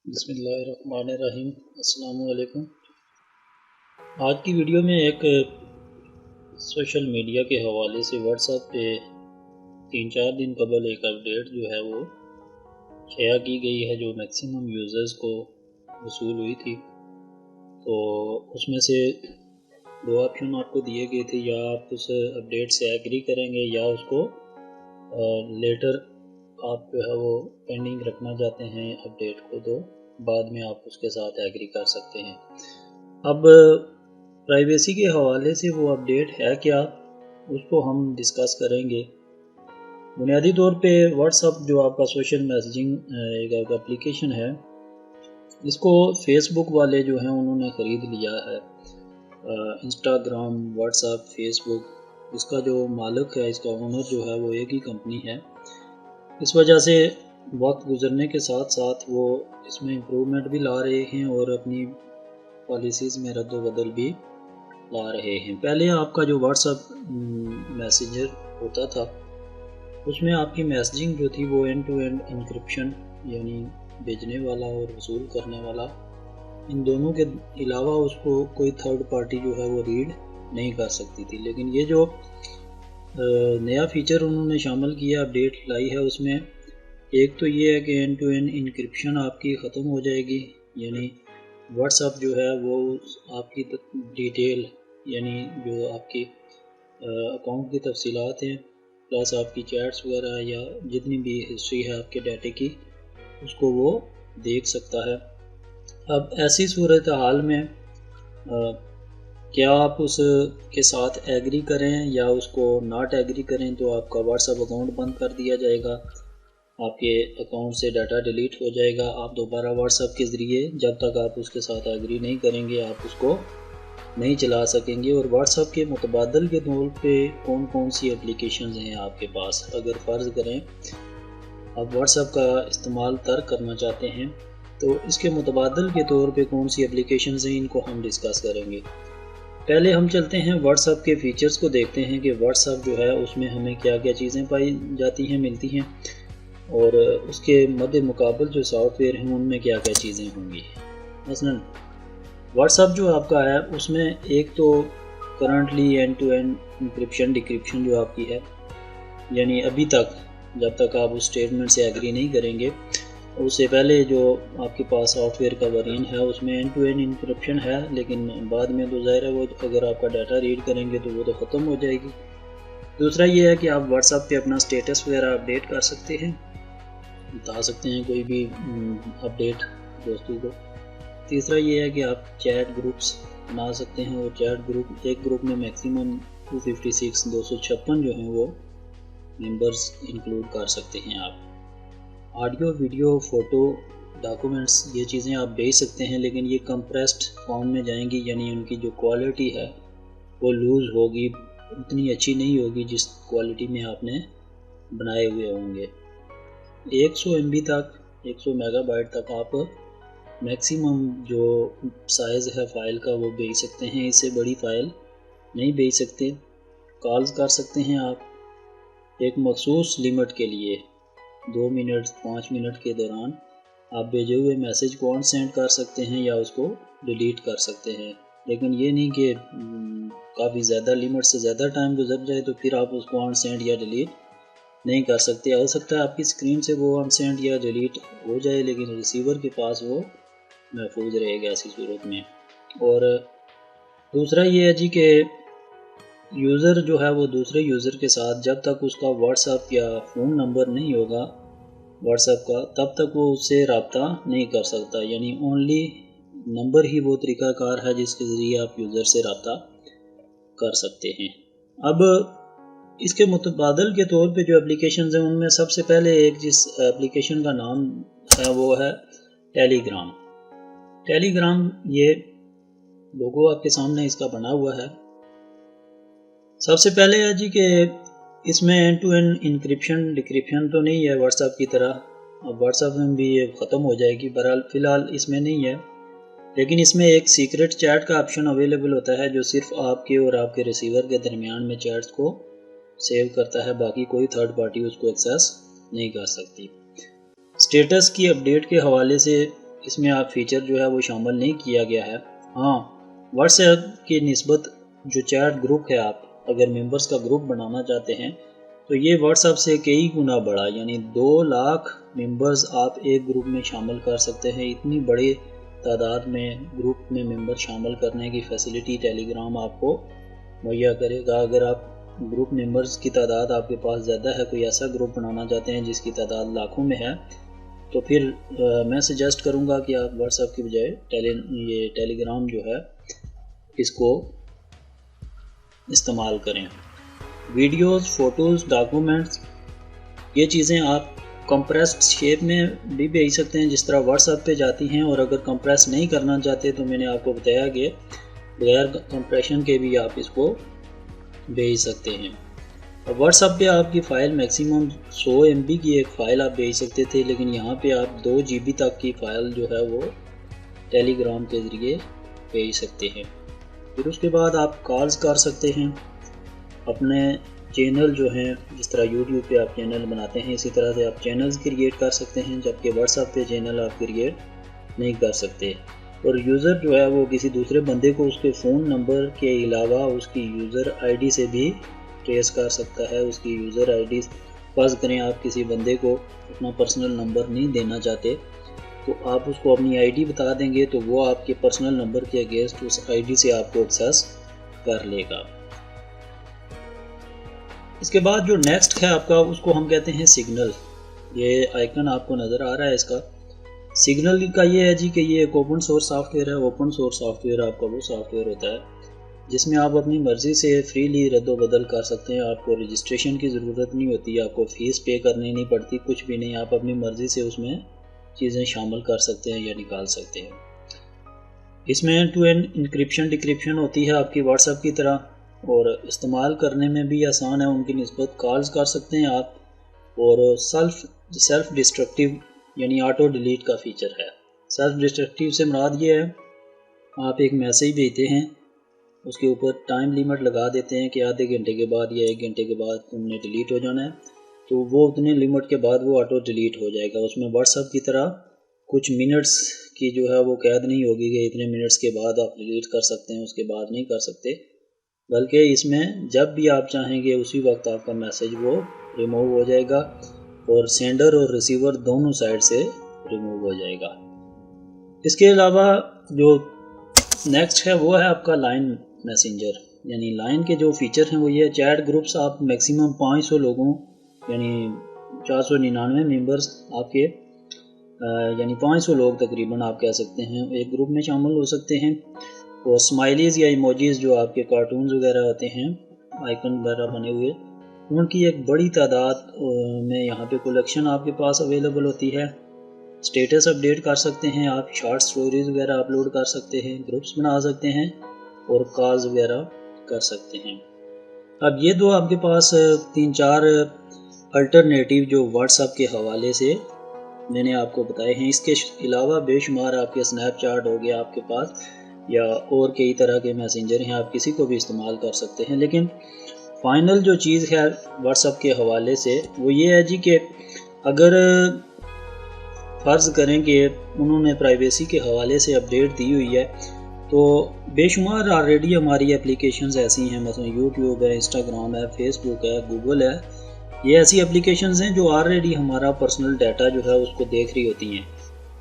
بسم اللہ الرحمن الرحیم۔ السلام علیکم۔ آج کی ویڈیو میں ایک سوشل میڈیا کے حوالے سے واٹس ایپ پہ 3-4 دن قبل ایک اپڈیٹ جو ہے وہ شیئر کی گئی ہے جو میکسیمم یوزرز کو وصول ہوئی تھی۔ تو اس میں سے 2 آپشن آپ کو دیے گئے تھے، یا آپ اس اپڈیٹ سے ایگری کریں گے یا اس کو لیٹر آپ جو ہے وہ پینڈنگ رکھنا چاہتے ہیں اپڈیٹ کو، تو بعد میں آپ اس کے ساتھ ایگری کر سکتے ہیں۔ اب پرائیویسی کے حوالے سے وہ اپڈیٹ ہے کیا، اس کو ہم ڈسکس کریں گے۔ بنیادی طور پہ واٹس ایپ جو آپ کا سوشل میسیجنگ ایک اپلیکیشن ہے، اس کو فیس بک والے جو ہیں انہوں نے خرید لیا ہے۔ انسٹاگرام، واٹس ایپ، فیس بک، اس کا جو مالک ہے، اس کا اونر جو ہے وہ ایک ہی کمپنی ہے۔ اس وجہ سے وقت گزرنے کے ساتھ ساتھ وہ اس میں امپرومنٹ بھی لا رہے ہیں اور اپنی پالیسیز میں رد و بدل بھی لا رہے ہیں۔ پہلے آپ کا جو واٹس ایپ میسنجر ہوتا تھا، اس میں آپ کی میسیجنگ جو تھی وہ اینڈ ٹو اینڈ انکرپشن، یعنی بھیجنے والا اور وصول کرنے والا، ان دونوں کے علاوہ اس کو کوئی تھرڈ پارٹی جو ہے وہ ریڈ نہیں کر سکتی تھی۔ لیکن یہ جو نیا فیچر انہوں نے شامل کیا، اپڈیٹ لائی ہے، اس میں ایک تو یہ ہے کہ اینڈ ٹو اینڈ انکرپشن آپ کی ختم ہو جائے گی، یعنی واٹس ایپ جو ہے وہ آپ کی ڈیٹیل، یعنی جو آپ کی اکاؤنٹ کی تفصیلات ہیں، پلس آپ کی چیٹس وغیرہ یا جتنی بھی ہسٹری ہے آپ کے ڈیٹے کی، اس کو وہ دیکھ سکتا ہے۔ اب ایسی صورتحال میں کیا آپ اس کے ساتھ ایگری کریں یا اس کو ناٹ ایگری کریں، تو آپ کا واٹس ایپ اکاؤنٹ بند کر دیا جائے گا، آپ کے اکاؤنٹ سے ڈاٹا ڈیلیٹ ہو جائے گا۔ آپ دوبارہ واٹس ایپ کے ذریعے جب تک آپ اس کے ساتھ ایگری نہیں کریں گے، آپ اس کو نہیں چلا سکیں گے۔ اور واٹس ایپ کے متبادل کے طور پہ کون کون سی اپلیکیشنز ہیں آپ کے پاس، اگر فرض کریں آپ واٹس ایپ کا استعمال ترک کرنا چاہتے ہیں، تو اس کے متبادل کے طور پہ کون سی اپلیکیشنز ہیں، ان کو ہم ڈسکس کریں گے۔ پہلے ہم چلتے ہیں واٹس ایپ کے فیچرز کو دیکھتے ہیں کہ واٹس ایپ جو ہے اس میں ہمیں کیا کیا چیزیں پائی جاتی ہیں، ملتی ہیں، اور اس کے مد مقابل جو سافٹ ویئر ہیں ان میں کیا کیا چیزیں ہوں گی۔ مثلا واٹس ایپ جو آپ کا ہے، اس میں ایک تو currently end to end encryption decryption جو آپ کی ہے، یعنی ابھی تک جب تک آپ اس اسٹیٹمنٹ سے ایگری نہیں کریں گے، اس سے پہلے جو آپ کے پاس سافٹ ویئر کا ورژن ہے اس میں اینڈ ٹو اینڈ انکرپشن ہے، لیکن بعد میں تو ظاہر ہے وہ اگر آپ کا ڈاٹا ریڈ کریں گے تو وہ تو ختم ہو جائے گی۔ دوسرا یہ ہے کہ آپ واٹس ایپ پہ اپنا اسٹیٹس وغیرہ اپڈیٹ کر سکتے ہیں، بتا سکتے ہیں کوئی بھی اپڈیٹ دوستوں کو۔ تیسرا یہ ہے کہ آپ چیٹ گروپس بنا سکتے ہیں، اور چیٹ گروپ، ایک گروپ میں میکسیمم 256 جو ہیں وہ ممبرز انکلوڈ کر سکتے ہیں۔ آپ آڈیو، ویڈیو، فوٹو، ڈاکومنٹس، یہ چیزیں آپ بھیج سکتے ہیں، لیکن یہ کمپریسڈ فارم میں جائیں گی، یعنی ان کی جو کوالٹی ہے وہ لوز ہوگی، اتنی اچھی نہیں ہوگی جس کوالٹی میں آپ نے بنائے ہوئے ہوں گے۔ 100 MB تک، 100 میگا بائٹ تک آپ میکسیمم جو سائز ہے فائل کا وہ بھیج سکتے ہیں، اس سے بڑی فائل نہیں بھیج سکتے۔ کالز کر سکتے ہیں آپ ایک مخصوص لیمٹ کے لیے، 2 منٹ 5 منٹ کے دوران آپ بھیجے ہوئے میسیج کو ان سینڈ کر سکتے ہیں یا اس کو ڈیلیٹ کر سکتے ہیں، لیکن یہ نہیں کہ کافی زیادہ لیمٹ سے زیادہ ٹائم گزر جائے تو پھر آپ اس کو ان سینڈ یا ڈیلیٹ نہیں کر سکتے۔ ہو سکتا ہے آپ کی اسکرین سے وہ ان سینڈ یا ڈیلیٹ ہو جائے، لیکن ریسیور کے پاس وہ محفوظ رہے گا ایسی صورت میں۔ اور دوسرا یہ ہے جی کہ یوزر جو ہے وہ دوسرے یوزر کے ساتھ جب تک اس کا واٹس ایپ یا فون نمبر نہیں ہوگا واٹس ایپ کا، تب تک وہ اس سے رابطہ نہیں کر سکتا، یعنی اونلی نمبر ہی وہ طریقہ کار ہے جس کے ذریعے آپ یوزر سے رابطہ کر سکتے ہیں۔ اب اس کے متبادل کے طور پہ جو اپلیکیشنز ہیں ان میں سب سے پہلے ایک جس اپلیکیشن کا نام ہے وہ ہے ٹیلی گرام۔ ٹیلی گرام، یہ لوگو آپ کے سامنے اس کا بنا ہوا ہے۔ سب سے پہلے ہے جی کہ اس میں اینڈ ٹو اینڈ انکرپشن ڈیکرپشن تو نہیں ہے واٹس ایپ کی طرح، اب واٹس ایپ میں بھی یہ ختم ہو جائے گی، بہرحال فی الحال اس میں نہیں ہے، لیکن اس میں ایک سیکرٹ چیٹ کا آپشن اویلیبل ہوتا ہے جو صرف آپ کے اور آپ کے ریسیور کے درمیان میں چیٹس کو سیو کرتا ہے، باقی کوئی تھرڈ پارٹی اس کو ایکسیس نہیں کر سکتی۔ اسٹیٹس کی اپڈیٹ کے حوالے سے اس میں آپ فیچر جو ہے وہ شامل نہیں کیا گیا ہے۔ ہاں، واٹس ایپ کی نسبت جو چیٹ گروپ ہے، آپ اگر ممبرز کا گروپ بنانا چاہتے ہیں تو یہ واٹس ایپ سے کئی گنا بڑا، یعنی 2 لاکھ ممبرز آپ ایک گروپ میں شامل کر سکتے ہیں۔ اتنی بڑی تعداد میں گروپ میں ممبر شامل کرنے کی فیسلٹی ٹیلی گرام آپ کو مہیا کرے گا۔ اگر آپ گروپ ممبرز کی تعداد آپ کے پاس زیادہ ہے، کوئی ایسا گروپ بنانا چاہتے ہیں جس کی تعداد لاکھوں میں ہے، تو پھر میں سجیسٹ کروں گا کہ آپ واٹس ایپ کی بجائے یہ ٹیلی گرام جو ہے اس کو استعمال کریں۔ ویڈیوز، فوٹوز، ڈاکومنٹس، یہ چیزیں آپ کمپریسڈ شیپ میں بھی بھیج سکتے ہیں جس طرح واٹس ایپ پہ جاتی ہیں، اور اگر کمپریس نہیں کرنا چاہتے تو میں نے آپ کو بتایا کہ بغیر کمپریشن کے بھی آپ اس کو بھیج سکتے ہیں۔ واٹس ایپ پہ آپ کی فائل میکسیمم 100 MB کی ایک فائل آپ بھیج سکتے تھے، لیکن یہاں پہ آپ 2 GB تک کی فائل جو ہے وہ ٹیلی گرام کے ذریعے بھیج سکتے ہیں۔ پھر اس کے بعد آپ کالز کر سکتے ہیں، اپنے چینل جو ہیں، جس طرح یوٹیوب پہ آپ چینل بناتے ہیں اسی طرح سے آپ چینلز کریٹ کر سکتے ہیں، جبکہ واٹس ایپ پہ چینل آپ کریٹ نہیں کر سکتے۔ اور یوزر جو ہے وہ کسی دوسرے بندے کو اس کے فون نمبر کے علاوہ اس کی یوزر آئی ڈی سے بھی ٹریس کر سکتا ہے۔ اس کی یوزر آئی ڈی، فرض کریں آپ کسی بندے کو اپنا پرسنل نمبر نہیں دینا چاہتے تو آپ اس کو اپنی آئی ڈی بتا دیں گے تو وہ آپ کے پرسنل نمبر کے اگینسٹ اس آئی ڈی سے آپ کو ایکسیس کر لے گا۔ اس کے بعد جو نیکسٹ ہے آپ کا، اس کو ہم کہتے ہیں سگنل۔ یہ آئیکن آپ کو نظر آ رہا ہے اس کا۔ سگنل کا یہ ہے جی کہ یہ ایک اوپن سورس سافٹ ویئر ہے۔ اوپن سورس سافٹ ویئر آپ کا وہ سافٹ ویئر ہوتا ہے جس میں آپ اپنی مرضی سے فریلی رد و بدل کر سکتے ہیں۔ آپ کو رجسٹریشن کی ضرورت نہیں ہوتی، آپ کو فیس پے کرنی نہیں پڑتی، کچھ بھی نہیں، آپ اپنی مرضی سے اس میں چیزیں شامل کر سکتے ہیں یا نکال سکتے ہیں۔ اس میں اینڈ ٹو اینڈ انکرپشن ڈکرپشن ہوتی ہے آپ کی واٹس ایپ کی طرح، اور استعمال کرنے میں بھی آسان ہے ان کی نسبت۔ کالز کر سکتے ہیں آپ، اور سیلف ڈسٹرکٹیو یعنی آٹو ڈیلیٹ کا فیچر ہے۔ سیلف ڈسٹرکٹیو سے مراد یہ ہے آپ ایک میسیج بھیجتے ہیں، اس کے اوپر ٹائم لیمٹ لگا دیتے ہیں کہ آدھے گھنٹے کے بعد یا 1 گھنٹے کے بعد تم نے ڈیلیٹ ہو جانا ہے، تو وہ اتنے لیمٹ کے بعد وہ آٹو ڈیلیٹ ہو جائے گا۔ اس میں واٹس ایپ کی طرح کچھ منٹس کی جو ہے وہ قید نہیں ہوگی کہ اتنے منٹس کے بعد آپ ڈیلیٹ کر سکتے ہیں، اس کے بعد نہیں کر سکتے، بلکہ اس میں جب بھی آپ چاہیں گے اسی وقت آپ کا میسیج وہ ریموو ہو جائے گا، اور سینڈر اور ریسیور دونوں سائڈ سے ریموو ہو جائے گا۔ اس کے علاوہ جو نیکسٹ ہے وہ ہے آپ کا لائن میسنجر، یعنی لائن کے جو فیچر ہیں وہ یہ چیٹ گروپس آپ میکسیمم 500 لوگوں یعنی 499 ممبرز آپ کے یعنی 500 لوگ تقریباً آپ کہہ سکتے ہیں ایک گروپ میں شامل ہو سکتے ہیں۔ اور اسمائلیز یا ایموجیز جو آپ کے کارٹونز وغیرہ ہوتے ہیں، آئیکن وغیرہ بنے ہوئے، ان کی ایک بڑی تعداد میں یہاں پہ کلیکشن آپ کے پاس اویلیبل ہوتی ہے۔ سٹیٹس اپڈیٹ کر سکتے ہیں آپ، شارٹ سٹوریز وغیرہ اپلوڈ کر سکتے ہیں، گروپس بنا سکتے ہیں، اور کالز وغیرہ کر سکتے ہیں۔ اب یہ دو آپ کے پاس 3-4 الٹرنیٹیو جو واٹس ایپ کے حوالے سے میں نے آپ کو بتائے ہیں۔ اس کے علاوہ بے شمار آپ کے اسنیپ چیٹ ہو گیا آپ کے پاس، یا اور کئی طرح کے میسنجر ہیں، آپ کسی کو بھی استعمال کر سکتے ہیں۔ لیکن فائنل جو چیز ہے واٹس ایپ کے حوالے سے وہ یہ ہے جی کہ اگر فرض کریں کہ انہوں نے پرائیویسی کے حوالے سے اپڈیٹ دی ہوئی ہے تو بے شمار آلریڈی ہماری اپلیکیشنز ایسی ہیں، مثلا یوٹیوب ہے، انسٹاگرام ہے، فیس بک ہے، گوگل ہے، یہ ایسی اپلیکیشنز ہیں جو آلریڈی ہمارا پرسنل ڈیٹا جو ہے اس کو دیکھ رہی ہوتی ہیں،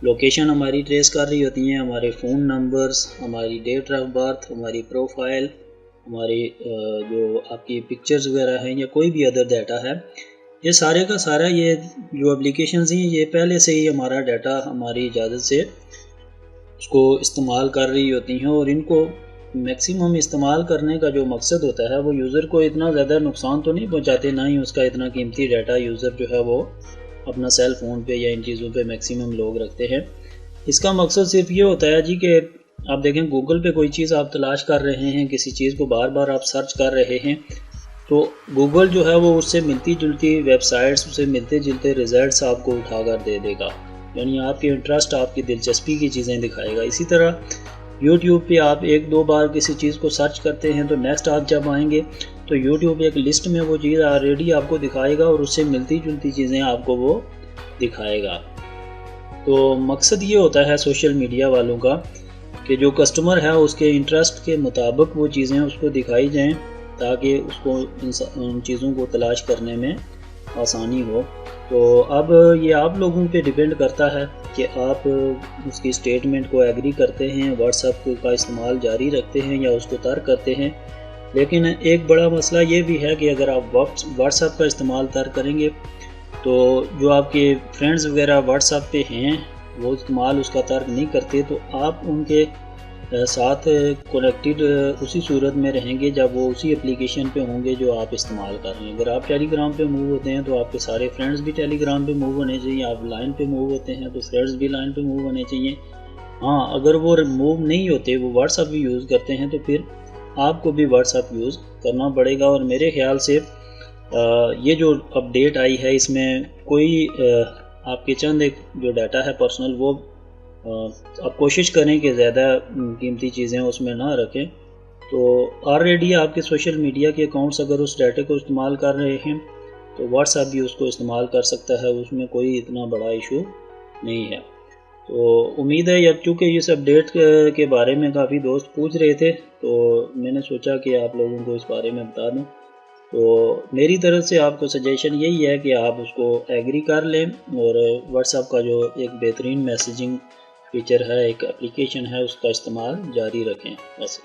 لوکیشن ہماری ٹریس کر رہی ہوتی ہیں، ہمارے فون نمبرز، ہماری ڈیٹ آف برتھ، ہماری پروفائل، ہماری جو آپ کی پکچرز وغیرہ ہیں یا کوئی بھی ادر ڈیٹا ہے، یہ سارے کا سارا یہ جو اپلیکیشنز ہیں یہ پہلے سے ہی ہمارا ڈیٹا ہماری اجازت سے اس کو استعمال کر رہی ہوتی ہیں، اور ان کو میکسیمم استعمال کرنے کا جو مقصد ہوتا ہے وہ یوزر کو اتنا زیادہ نقصان تو نہیں پہنچاتے، نہ ہی اس کا اتنا قیمتی ڈیٹا یوزر جو ہے وہ اپنا سیل فون پہ یا ان چیزوں پہ میکسیمم لوگ رکھتے ہیں۔ اس کا مقصد صرف یہ ہوتا ہے جی کہ آپ دیکھیں گوگل پہ کوئی چیز آپ تلاش کر رہے ہیں، کسی چیز کو بار بار آپ سرچ کر رہے ہیں، تو گوگل جو ہے وہ اس سے ملتی جلتی ویب سائٹس، اس سے ملتے جلتے ریزلٹس آپ کو اٹھا کر دے دے گا، یعنی آپ کی انٹرسٹ، آپ کی دلچسپی کی چیزیں دکھائے گا۔ اسی طرح یوٹیوب پہ آپ 1-2 بار کسی چیز کو سرچ کرتے ہیں تو نیکسٹ آپ جب آئیں گے تو یوٹیوب ایک لسٹ میں وہ چیز آلریڈی آپ کو دکھائے گا، اور اس سے ملتی جلتی چیزیں آپ کو وہ دکھائے گا۔ تو مقصد یہ ہوتا ہے سوشل میڈیا والوں کا کہ جو کسٹمر ہے اس کے انٹرسٹ کے مطابق وہ چیزیں اس کو دکھائی جائیں تاکہ اس کو ان چیزوں کو تلاش کرنے میں آسانی ہو۔ تو اب یہ آپ لوگوں پہ ڈیپینڈ کرتا ہے کہ آپ اس کی اسٹیٹمنٹ کو ایگری کرتے ہیں، واٹس ایپ کا استعمال جاری رکھتے ہیں یا اس کو ترک کرتے ہیں۔ لیکن ایک بڑا مسئلہ یہ بھی ہے کہ اگر آپ واٹس ایپ کا استعمال ترک کریں گے تو جو آپ کے فرینڈز وغیرہ واٹس ایپ پہ ہیں وہ استعمال اس کا ترک نہیں کرتے، تو آپ ان کے ساتھ کنیکٹڈ اسی صورت میں رہیں گے جب وہ اسی اپلیکیشن پہ ہوں گے جو آپ استعمال کر رہے ہیں۔ اگر آپ ٹیلی گرام پہ موو ہوتے ہیں تو آپ کے سارے فرینڈز بھی ٹیلی گرام پہ موو ہونے چاہیے، آپ لائن پہ موو ہوتے ہیں تو فرینڈز بھی لائن پہ موو ہونے چاہیے۔ ہاں اگر وہ موو نہیں ہوتے، وہ واٹس ایپ بھی یوز کرتے ہیں، تو پھر آپ کو بھی واٹس ایپ یوز کرنا پڑے گا۔ اور میرے خیال سے یہ جو اپڈیٹ آئی ہے اس میں کوئی آپ کے چند ایک جو ڈیٹا ہے پرسنل وہ آپ کوشش کریں کہ زیادہ قیمتی چیزیں اس میں نہ رکھیں۔ تو آلریڈی آپ کے سوشل میڈیا کے اکاؤنٹس اگر اس ڈیٹا کو استعمال کر رہے ہیں تو واٹس ایپ بھی اس کو استعمال کر سکتا ہے، اس میں کوئی اتنا بڑا ایشو نہیں ہے۔ تو امید ہے اب چونکہ اس اپڈیٹ کے بارے میں کافی دوست پوچھ رہے تھے تو میں نے سوچا کہ آپ لوگوں کو اس بارے میں بتا دوں۔ تو میری طرف سے آپ کو سجیشن یہی ہے کہ آپ اس کو ایگری کر لیں اور واٹس ایپ کا جو ایک بہترین میسیجنگ فیچر ہے، ایک اپلیکیشن ہے، اس کا استعمال جاری رکھیں۔ بس